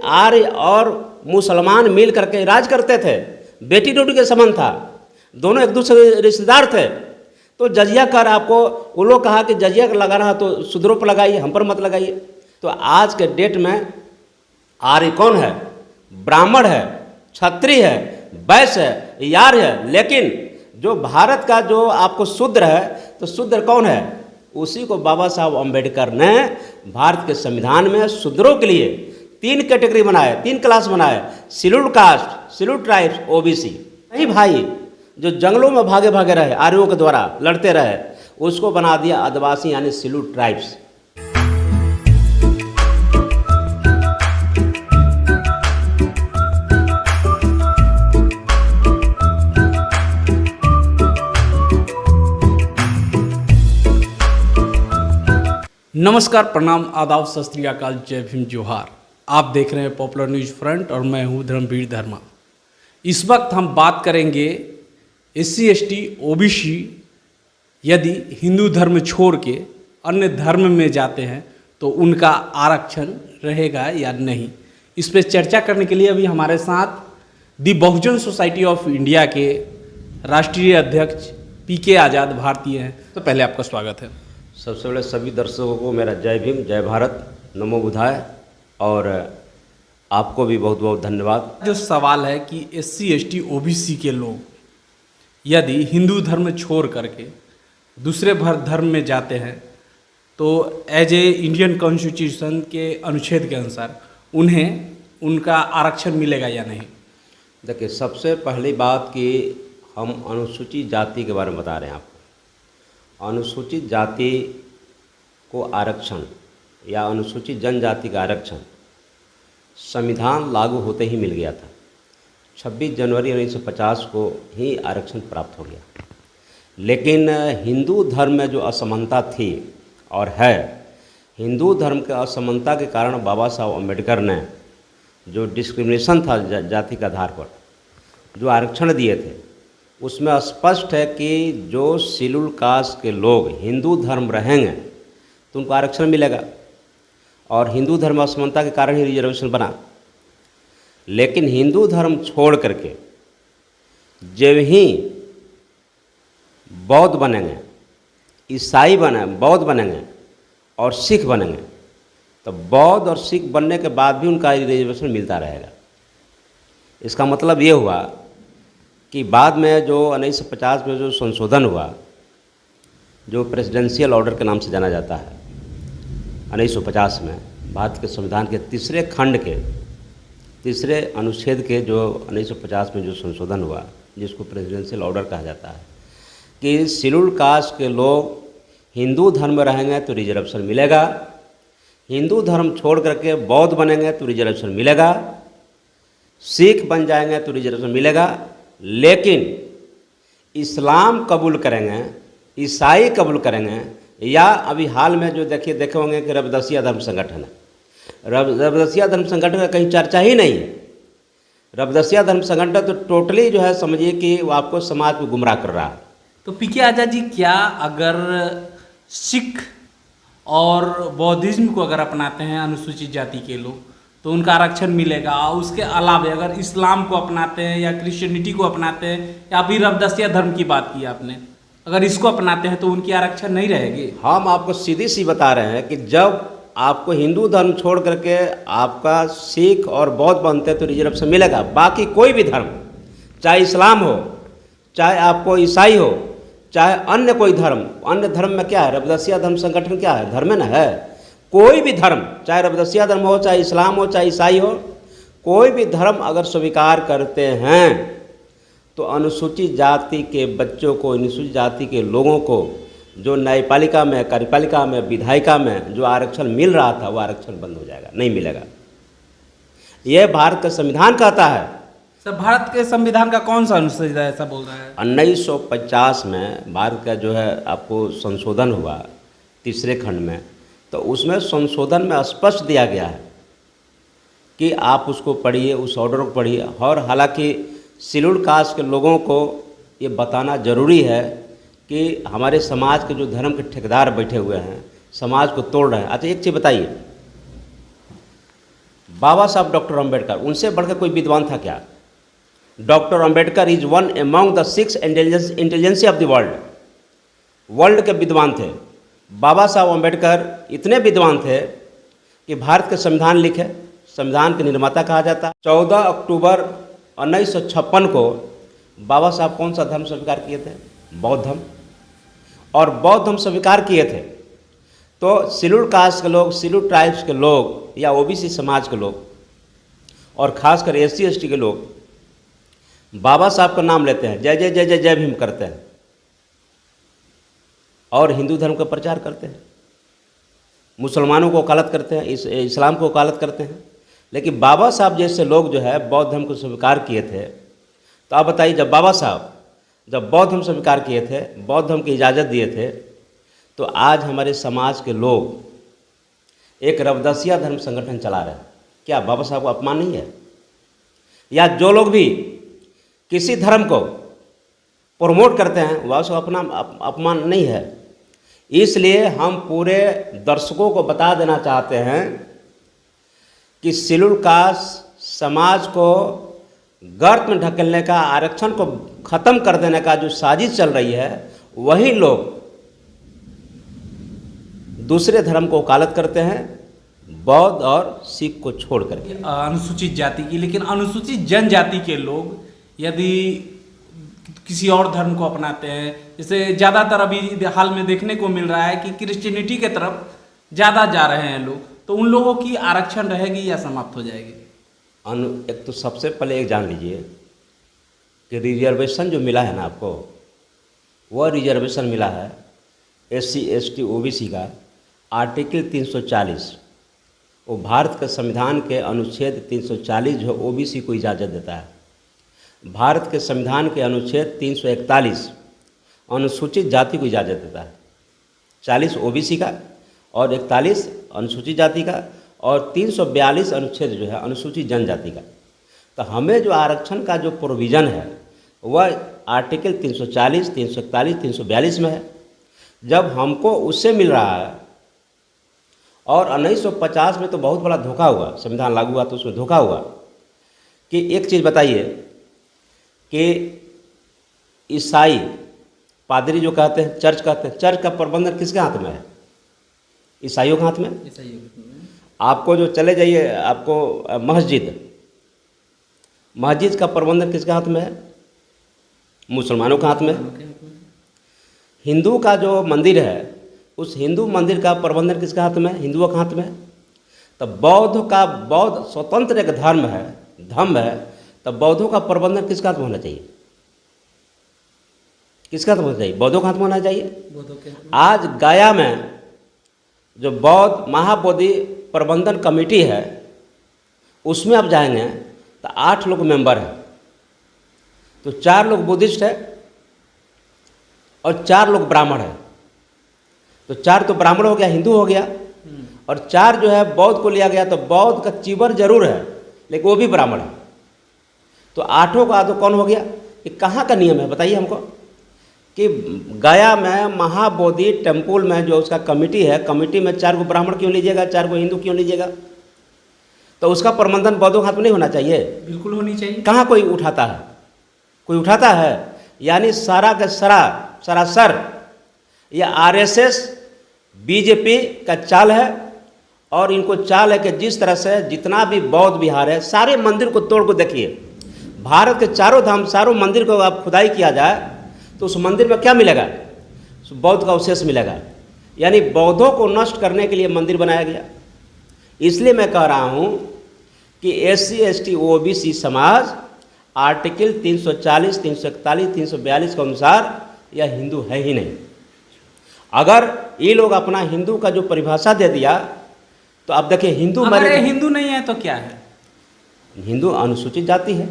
आर्य और मुसलमान मिल करके राज करते थे, बेटी बेटी के संबंध था, दोनों एक दूसरे के रिश्तेदार थे। तो जजिया कर आपको वो लोग कहा कि जजिया लगा रहा तो शूद्रों पर लगाइए, हम पर मत लगाइए। तो आज के डेट में आर्य कौन है? ब्राह्मण है, क्षत्रिय है, वैश्य है, यार है। लेकिन जो भारत का जो आपको शूद्र है, तो शूद्र कौन है? उसी को बाबा साहब अम्बेडकर ने भारत के संविधान में शूद्रों के लिए 3 कैटेगरी बनाए, 3 क्लास बनाए, scheduled caste, scheduled tribes, OBC. नहीं भाई, जो जंगलों में भागे भागे रहे, आर्यों के द्वारा लड़ते रहे, उसको बना दिया आदिवासी यानी शेड्यूल्ड ट्राइब्स। नमस्कार, प्रणाम, आदाब, सत श्री अकाल, जय भीम, जोहार। आप देख रहे हैं पॉपुलर न्यूज़ फ्रंट और मैं हूं धर्मवीर धर्मा। इस वक्त हम बात करेंगे SC ST OBC यदि हिंदू धर्म छोड़ के अन्य धर्म में जाते हैं तो उनका आरक्षण रहेगा या नहीं। इस पर चर्चा करने के लिए अभी हमारे साथ दी बहुजन सोसाइटी ऑफ इंडिया के राष्ट्रीय अध्यक्ष PK आज़ाद भारतीय हैं। तो पहले आपका स्वागत है। सबसे पहले सभी दर्शकों को मेरा जय भीम, जय भारत, नमो बुधाय, और आपको भी बहुत बहुत धन्यवाद। जो सवाल है कि SC ST OBC के लोग यदि हिंदू धर्म छोड़ करके दूसरे धर्म में जाते हैं तो एज ए इंडियन कॉन्स्टिट्यूशन के अनुच्छेद के अनुसार उन्हें उनका आरक्षण मिलेगा या नहीं। देखिए, सबसे पहली बात कि हम अनुसूचित जाति के बारे में बता रहे हैं आपको। अनुसूचित जाति को आरक्षण या अनुसूचित जनजाति का आरक्षण संविधान लागू होते ही मिल गया था। 26 जनवरी 1950 को ही आरक्षण प्राप्त हो गया। लेकिन हिंदू धर्म में जो असमानता थी और है, हिंदू धर्म के असमानता के कारण बाबा साहब अम्बेडकर ने जो डिस्क्रिमिनेशन था जाति के आधार पर जो आरक्षण दिए थे, उसमें स्पष्ट है कि जो शेड्यूल्ड कास्ट के लोग हिंदू धर्म रहेंगे तो उनको आरक्षण मिलेगा, और हिंदू धर्म असमानता के कारण ही रिजर्वेशन बना। लेकिन हिंदू धर्म छोड़ करके जब ही बौद्ध बनेंगे, ईसाई बौद्ध बनेंगे और सिख बनेंगे, तो बौद्ध और सिख बनने के बाद भी उनका रिजर्वेशन मिलता रहेगा। इसका मतलब ये हुआ कि बाद में जो 1950 में जो संशोधन हुआ, जो प्रेसिडेंशियल ऑर्डर के नाम से जाना जाता है, 1950 में भारत के संविधान के 3 खंड के 3 अनुच्छेद के जो 1950 में जो संशोधन हुआ, जिसको प्रेसिडेंशियल ऑर्डर कहा जाता है, कि शेड्यूल्ड कास्ट के लोग हिंदू धर्म में रहेंगे तो रिजर्वेशन मिलेगा, हिंदू धर्म छोड़ करके बौद्ध बनेंगे तो रिजर्वेशन मिलेगा, सिख बन जाएंगे तो रिजर्वेशन मिलेगा। लेकिन इस्लाम कबूल करेंगे, ईसाई कबूल करेंगे, या अभी हाल में जो देखे होंगे कि रबदसिया धर्म संगठन है, रबदसिया धर्म संगठन का कहीं चर्चा ही नहीं है। रबदसिया धर्म संगठन तो टोटली जो है, समझिए कि वो आपको समाज को गुमराह कर रहा है। तो PK आज़ाद जी, क्या अगर सिख और बौद्धिज्म को अगर अपनाते हैं अनुसूचित जाति के लोग तो उनका आरक्षण मिलेगा, और उसके अलावा अगर इस्लाम को अपनाते हैं या क्रिश्चियनिटी को अपनाते हैं या फिर रबदसिया धर्म की बात की आपने, अगर इसको अपनाते हैं तो उनकी आरक्षण नहीं रहेगी? हम आपको सीधी सी बता रहे हैं कि जब आपको हिंदू धर्म छोड़ करके आपका सिख और बौद्ध बनते तो रिजर्वेशन मिलेगा। बाकी कोई भी धर्म, चाहे इस्लाम हो, चाहे आपको ईसाई हो, चाहे अन्य कोई धर्म, अन्य धर्म में क्या है, रबदसिया धर्म संगठन क्या है, धर्म न है। कोई भी धर्म, चाहे रबदसिया धर्म हो, चाहे इस्लाम हो, चाहे ईसाई हो, कोई भी धर्म अगर स्वीकार करते हैं तो अनुसूचित जाति के बच्चों को, अनुसूचित जाति के लोगों को जो न्यायपालिका में, कार्यपालिका में, विधायिका में जो आरक्षण मिल रहा था, वो आरक्षण बंद हो जाएगा, नहीं मिलेगा। यह भारत का संविधान कहता है। सर, भारत के संविधान का कौन सा अनुच्छेद ऐसा बोल रहा है? 1950 में भारत का जो है आपको संशोधन हुआ 3 खंड में, तो उसमें संशोधन में स्पष्ट दिया गया है कि आप उसको पढ़िए, उस ऑर्डर को पढ़िए। और हालांकि शेड्यूल्ड कास्ट के लोगों को ये बताना ज़रूरी है कि हमारे समाज के जो धर्म के ठेकेदार बैठे हुए हैं, समाज को तोड़ रहे हैं। अच्छा, एक चीज़ बताइए, बाबा साहब डॉक्टर अम्बेडकर, उनसे बढ़कर कोई विद्वान था क्या? Doctor Ambedkar is one among the 6 intelligency of the world. World के विद्वान थे। बाबा साहब अम्बेडकर इतने विद्वान थे कि भारत के संविधान लिखे, संविधान के निर्माता कहा जाता है। 14 अक्टूबर 1956 को बाबा साहब कौन सा धर्म स्वीकार किए थे? बौद्ध धर्म। और बौद्ध धर्म स्वीकार किए थे तो शेड्यूल कास्ट के लोग, शेड्यूल ट्राइब्स के लोग या ओबीसी समाज के लोग और खासकर SC ST के लोग बाबा साहब का नाम लेते हैं, जय जय जय जय जय भीम करते हैं और हिंदू धर्म का प्रचार करते हैं, मुसलमानों को वकालत करते हैं, इस्लाम को वकालत करते हैं। लेकिन बाबा साहब जैसे लोग जो है बौद्ध धर्म को स्वीकार किए थे। तो आप बताइए, जब बाबा साहब जब बौद्ध धर्म स्वीकार किए थे, बौद्ध धर्म की इजाज़त दिए थे, तो आज हमारे समाज के लोग एक रवदसिया धर्म संगठन चला रहे हैं। क्या बाबा साहब को अपमान नहीं है? या जो लोग भी किसी धर्म को प्रमोट करते हैं वह उसको अपना अपमान नहीं है? इसलिए हम पूरे दर्शकों को बता देना चाहते हैं कि शेड्यूल कास्ट समाज को गर्त में ढकेलने का, आरक्षण को ख़त्म कर देने का जो साजिश चल रही है, वही लोग दूसरे धर्म को वकालत करते हैं, बौद्ध और सिख को छोड़ करके। अनुसूचित जाति की, लेकिन अनुसूचित जनजाति के लोग यदि किसी और धर्म को अपनाते हैं, जैसे ज़्यादातर अभी हाल में देखने को मिल रहा है कि क्रिश्चियनिटी के तरफ ज़्यादा जा रहे हैं लोग, तो उन लोगों की आरक्षण रहेगी या समाप्त हो जाएगी? एक तो सबसे पहले एक जान लीजिए कि रिजर्वेशन जो मिला है ना आपको, वह रिजर्वेशन मिला है SC ST OBC का आर्टिकल 340। वो भारत के संविधान के अनुच्छेद 340 जो OBC को इजाज़त देता है। भारत के संविधान के अनुच्छेद 341 अनुसूचित जाति को इजाज़त देता है, 40 OBC का और 41 अनुसूचित जाति का और 342 अनुच्छेद जो है अनुसूचित जनजाति का। तो हमें जो आरक्षण का जो प्रोविज़न है वह आर्टिकल 340, 341, 342 में है। जब हमको उससे मिल रहा है और 1950 में तो बहुत बड़ा धोखा हुआ, संविधान लागू हुआ तो उसमें धोखा हुआ कि एक चीज़ बताइए कि ईसाई पादरी जो कहते हैं, चर्च कहते हैं, चर्च का प्रबंधन किसके हाथ में है? ईसाइयों के हाथ में। आपको जो चले जाइए, आपको मस्जिद का प्रबंधन किसके हाथ में है? मुसलमानों के हाथ में। हिंदू का जो मंदिर है, उस हिंदू मंदिर का प्रबंधन किसके हाथ में? हिंदुओं के हाथ में। तो बौद्ध स्वतंत्र एक धर्म है, तो बौद्धों का प्रबंधन किसके हाथ में होना चाहिए? किसका हाथ में होना चाहिए? बौद्धों का हाथ में होना चाहिए। आज गया में जो बौद्ध महाबोधि प्रबंधन कमेटी है, उसमें आप जाएंगे तो 8 लोग मेंबर हैं। तो 4 लोग बुद्धिस्ट है और 4 लोग ब्राह्मण है। तो 4 तो ब्राह्मण हो गया, हिंदू हो गया, और 4 जो है बौद्ध को लिया गया। तो बौद्ध का चीबर जरूर है लेकिन वो भी ब्राह्मण है। तो 8 का आदो कौन हो गया? ये कहाँ का नियम है बताइए हमको? कि गया में महाबोधि टेम्पल में जो उसका कमेटी है, कमेटी में 4 को ब्राह्मण क्यों लीजिएगा, 4 को हिंदू क्यों लीजिएगा? तो उसका प्रबंधन बौद्धों के हाथ में नहीं होना चाहिए? बिल्कुल होनी चाहिए। कहाँ कोई उठाता है? कोई उठाता है? यानी सारा का सरासर ये RSS BJP का चाल है। और इनको चाल है कि जिस तरह से जितना भी बौद्ध विहार है, सारे मंदिर को तोड़ को देखिए। भारत के चारों धाम, सारों मंदिर को आप खुदाई किया जाए तो उस मंदिर में क्या मिलेगा? बौद्ध का अवशेष मिलेगा। यानी बौद्धों को नष्ट करने के लिए मंदिर बनाया गया। इसलिए मैं कह रहा हूँ कि SC ST OBC समाज आर्टिकल 340, 341, 342 के अनुसार यह हिंदू है ही नहीं। अगर ये लोग अपना हिंदू का जो परिभाषा दे दिया तो अब देखिए हिंदू अगर हिंदू नहीं है तो क्या है? हिंदू अनुसूचित जाति है।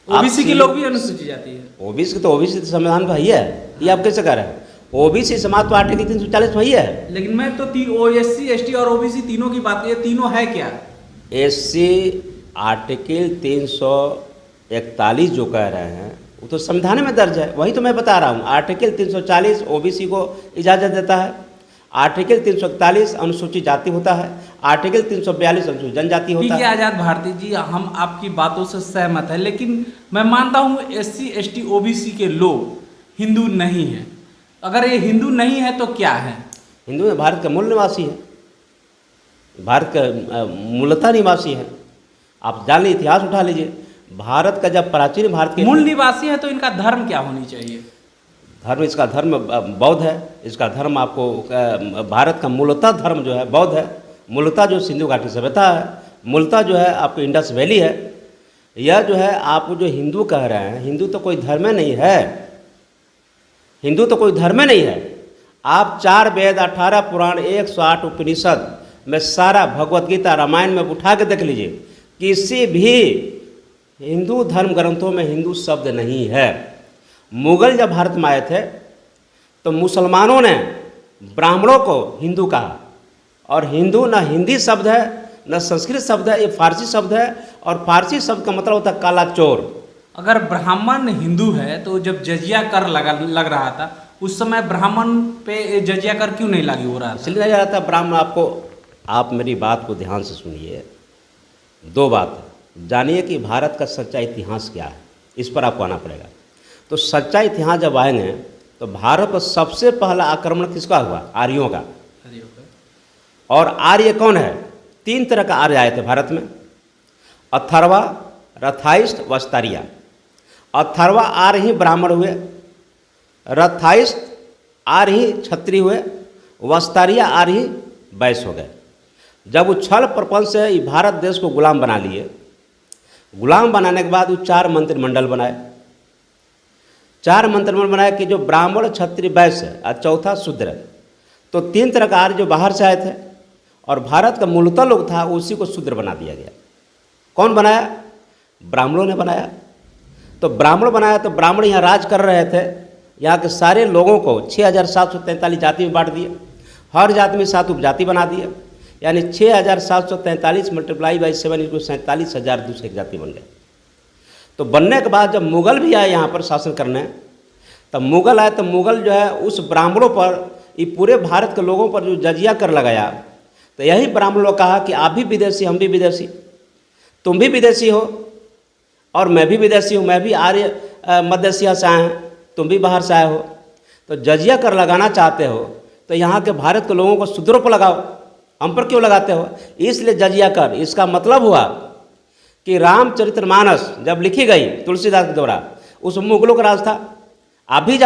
OBC के लोग भी अनुसूचित जाति है। OBC तो OBC संविधान का ही है। ये आप कैसे कह रहे हैं? OBC समाज तो आर्टिकल 340 में ही है। लेकिन मैं तो SC ST और OBC तीनों की बात, ये तीनों है क्या? SC आर्टिकल 341 जो कह रहे हैं वो तो संविधान में दर्ज है, वही तो मैं बता रहा हूँ। आर्टिकल 340 OBC को इजाज़त देता है। आर्टिकल 341 अनुसूचित जाति होता है, आर्टिकल 342 अनुसूचित जनजाति होता ठीक है है। आज़ाद भारती जी, हम आपकी बातों से सहमत है, लेकिन मैं मानता हूँ SC ST OBC के लोग हिंदू नहीं हैं। अगर ये हिंदू नहीं है तो क्या है? हिंदू है, भारत का मूल निवासी है, भारत का मूलतः निवासी है। आप जान लीजिए, इतिहास उठा लीजिए, भारत का जब प्राचीन भारत के मूल निवासी है तो इनका धर्म क्या होनी चाहिए? धर्म, इसका धर्म बौद्ध है। इसका धर्म आपको भारत का मूलतः धर्म जो है बौद्ध है। मूलतः जो सिंधु घाटी सभ्यता है, मूलतः जो है आपको इंडस वैली है। यह जो है आप जो हिंदू कह रहे हैं, हिंदू तो कोई धर्म नहीं है, हिंदू तो कोई धर्म नहीं है। आप 4 वेद, 18 पुराण, 108 उपनिषद में सारा भगवत गीता रामायण में उठा के देख लीजिए, किसी भी हिंदू धर्म ग्रंथों में हिंदू शब्द नहीं है। मुगल जब भारत में आए थे तो मुसलमानों ने ब्राह्मणों को हिंदू कहा, और हिंदू न हिंदी शब्द है न संस्कृत शब्द है, ये फारसी शब्द है, और फारसी शब्द का मतलब होता है काला चोर। अगर ब्राह्मण हिंदू है तो जब जजिया कर लग रहा था उस समय ब्राह्मण पे जजिया कर क्यों नहीं लागू हो रहा था? इसलिए नहीं रहा था ब्राह्मण। आप मेरी बात को ध्यान से सुनिए। 2 बात जानिए कि भारत का सच्चा इतिहास क्या है, इस पर आपको आना पड़ेगा। तो सच्चा इतिहास जब आएंगे तो भारत पर सबसे पहला आक्रमण किसका हुआ? आर्यों का। और आर्य कौन है? 3 तरह का आर्य आए थे भारत में, अथर्वा, रथाइस्ट, वस्तारिया। अथर्वा आर्य ही ब्राह्मण हुए, रथाइस्ट आर्य ही क्षत्रिय हुए, वस्तारिया आर्य ही वैश्य हो गए। जब वो छल प्रपंच से भारत देश को गुलाम बना लिए, गुलाम बनाने के बाद वो 4 मंत्रिमंडल बनाए। 4 मंत्रिमंडल बनाए कि जो ब्राह्मण, क्षत्रिय, वैश्य और चौथा शूद्र। तो 3 तरह का आर्य जो बाहर से आए थे, और भारत का मूलतः लोग था उसी को शूद्र बना दिया गया। कौन बनाया? ब्राह्मणों ने बनाया। तो ब्राह्मण बनाया तो ब्राह्मण यहाँ राज कर रहे थे। यहाँ के सारे लोगों को 6743 जाति में बांट दिए, हर जाति में 7 उपजाति बना दिए, यानी 6743 मल्टीप्लाई बाई 7 इसको 47,201 जाति बन गए। तो बनने के बाद जब मुगल भी आए यहाँ पर शासन करने, तब मुगल आए तो मुगल जो है उस ब्राह्मणों पर, ये पूरे भारत के लोगों पर जो जजिया कर लगाया, तो यही ब्राह्मण लोग कहा कि आप भी विदेशी, हम भी विदेशी, तुम भी विदेशी हो और मैं भी विदेशी हूँ, मैं भी आर्य मध्य एशिया से आए हैं, तुम भी बाहर से आए हो। तो जजिया कर लगाना चाहते हो तो यहाँ के भारत के लोगों को शूद्रों पर लगाओ, हम पर क्यों लगाते हो? इसलिए जजिया कर। इसका मतलब हुआ कि रामचरितमानस जब लिखी गई तुलसीदास के द्वारा, उस मुगलों का राज था। आप भी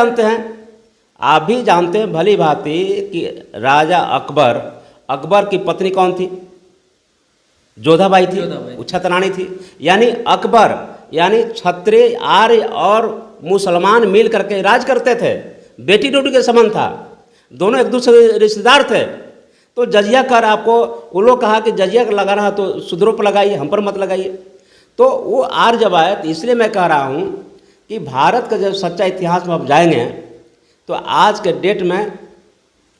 जानते हैं भली भांति कि राजा अकबर की पत्नी कौन थी? जोधाबाई थी, वो छतरानी थी। यानी अकबर यानी क्षत्रिय, आर्य और मुसलमान मिल करके राज करते थे, बेटी बेटी के संबंध था, दोनों एक दूसरे रिश्तेदार थे। तो जजिया कर आपको वो लोग कहा कि जजिया कर लगाना है तो शूद्रों पर लगाइए, हम पर मत लगाइए। तो वो आर्य जब आए, तो इसलिए मैं कह रहा हूँ कि भारत का जब सच्चा इतिहास में आप जाएंगे तो आज के डेट में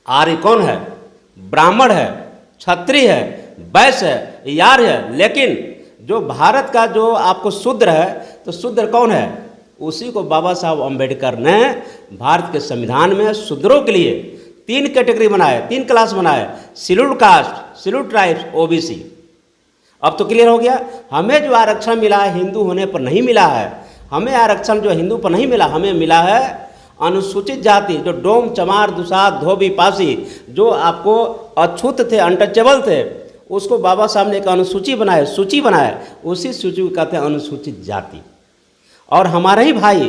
आर्य कौन है? ब्राह्मण है, क्षत्रिय है, वैश्य है, यार्य है। लेकिन जो भारत का जो आपको शूद्र है, तो शूद्र कौन है? उसी को बाबा साहब अम्बेडकर ने भारत के संविधान में शूद्रों के लिए 3 कैटेगरी बनाए, 3 क्लास बनाए, scheduled caste, scheduled tribes, OBC। अब तो क्लियर हो गया। हमें जो आरक्षण मिला है हिंदू होने पर नहीं मिला है, हमें आरक्षण जो हिंदू पर नहीं मिला, हमें मिला है अनुसूचित जाति, जो डोम, चमार, दुसाध, धोबी, पासी, जो आपको अछूत थे, अनटचेबल थे, उसको बाबा साहब ने एक अनुसूची बनाए, सूची बनाए, उसी सूची को कहते हैं अनुसूचित जाति। और हमारे ही भाई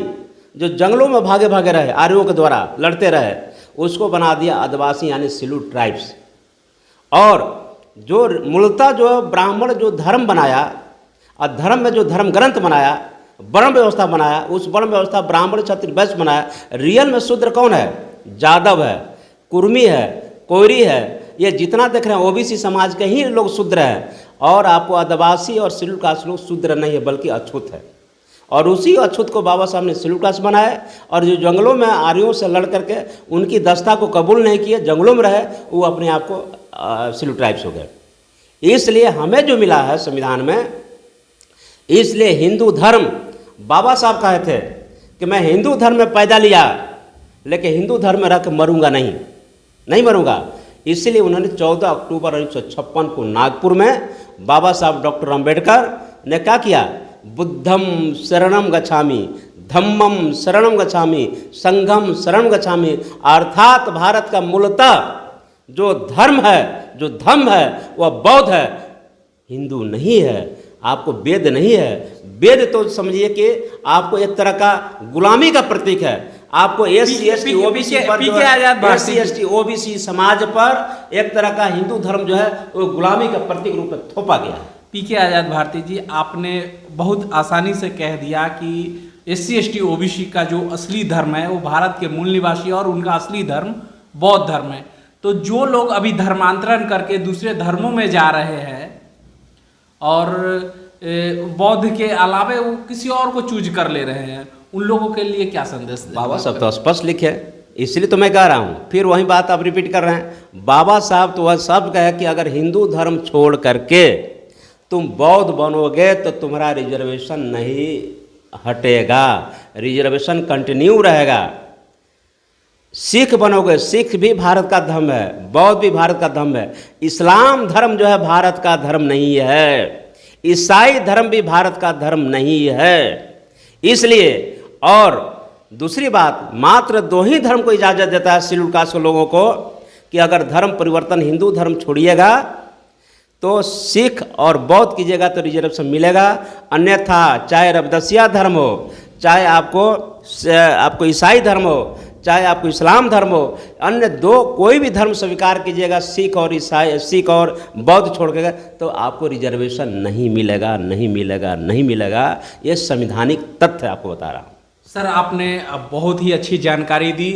जो जंगलों में भागे भागे रहे, आर्यों के द्वारा लड़ते रहे, उसको बना दिया आदिवासी यानी शेड्यूल्ड ट्राइब्स। और जो मूलतः जो ब्राह्मण जो धर्म बनाया, और धर्म में जो धर्म ग्रंथ बनाया, वर्ण व्यवस्था बनाया, उस वर्ण व्यवस्था ब्राह्मण, क्षत्रिय, वैश्य बनाया। रियल में शूद्र कौन है? जादव है, कुर्मी है, कोयरी है, ये जितना देख रहे हैं OBC समाज के ही लोग शूद्र हैं। और आपको आदिवासी और शेड्यूल्ड कास्ट लोग शूद्र नहीं है बल्कि अछूत है। और उसी अछूत को बाबा साहब ने शेड्यूल्ड कास्ट बनाया। और जो जंगलों में आर्यों से लड़ करके उनकी दस्ता को कबूल नहीं किए, जंगलों में रहे, वो अपने आप को शेड्यूल्ड ट्राइब्स हो गए। इसलिए हमें जो मिला है संविधान में, इसलिए हिंदू धर्म, बाबा साहब कहे थे कि मैं हिंदू धर्म में पैदा लिया, लेकिन हिंदू धर्म में रह कर मरूंगा नहीं मरूंगा। इसलिए उन्होंने 14 अक्टूबर 1956 को नागपुर में बाबा साहब डॉक्टर अम्बेडकर ने क्या किया, बुद्धम शरणम गच्छामि, धम्मम शरणम गच्छामि, संघम शरणम गच्छामि, अर्थात भारत का मूलतः जो धर्म है, जो धम्म है, वह बौद्ध है, हिंदू नहीं है। आपको वेद नहीं है। वेद तो समझिए कि आपको एक तरह का गुलामी का प्रतीक है। आपको एससी एसटी ओबीसी पर, एससी एसटी ओबीसी समाज पर एक तरह का हिंदू धर्म जो है वो गुलामी का प्रतीक रूप में थोपा गया है। पीके आजाद भारती जी, आपने बहुत आसानी से कह दिया कि एससी एसटी ओबीसी का जो असली धर्म है वो भारत के मूल निवासी और उनका असली धर्म बौद्ध धर्म है। तो जो लोग अभी धर्मांतरण करके दूसरे धर्मों में जा रहे हैं और बौद्ध के अलावे वो किसी और को चूज कर ले रहे हैं, उन लोगों के लिए क्या संदेश दें? बाबा साहब तो स्पष्ट लिखे, इसलिए तो मैं कह रहा हूँ, फिर वही बात आप रिपीट कर रहे हैं। बाबा साहब तो वह सब कहे कि अगर हिंदू धर्म छोड़ करके तुम बौद्ध बनोगे तो तुम्हारा रिजर्वेशन नहीं हटेगा, रिजर्वेशन कंटिन्यू रहेगा। सिख बनोगे, सिख भी भारत का धर्म है, बौद्ध भी भारत का धर्म है, इस्लाम धर्म जो है भारत का धर्म नहीं है, ईसाई धर्म भी भारत का धर्म नहीं है। इसलिए और दूसरी बात, मात्र 2 ही धर्म को इजाज़त देता है शेड्यूल कास्ट के लोगों को कि अगर धर्म परिवर्तन हिंदू धर्म छोड़िएगा तो सिख और बौद्ध कीजिएगा तो रिजर्वेशन मिलेगा, अन्यथा चाहे रविदसिया धर्म हो, चाहे आपको ईसाई धर्म हो, चाहे आपको इस्लाम धर्म हो, अन्य 2 कोई भी धर्म स्वीकार कीजिएगा, सिख और ईसाई, सिख और बौद्ध छोड़ के, तो आपको रिजर्वेशन नहीं मिलेगा, नहीं मिलेगा, नहीं मिलेगा। ये संवैधानिक तथ्य आपको बता रहा हूँ। सर, आपने बहुत ही अच्छी जानकारी दी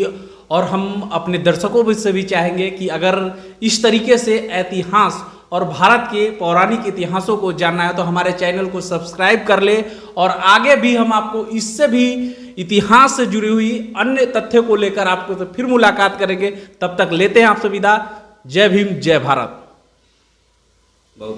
और हम अपने दर्शकों से भी चाहेंगे कि अगर इस तरीके से इतिहास और भारत के पौराणिक इतिहासों को जानना है तो हमारे चैनल को सब्सक्राइब कर ले और आगे भी हम आपको इससे भी इतिहास से जुड़ी हुई अन्य तथ्यों को लेकर आपको तो फिर मुलाकात करेंगे। तब तक लेते हैं आपसे विदा। जय भीम, जय भारत। बहुत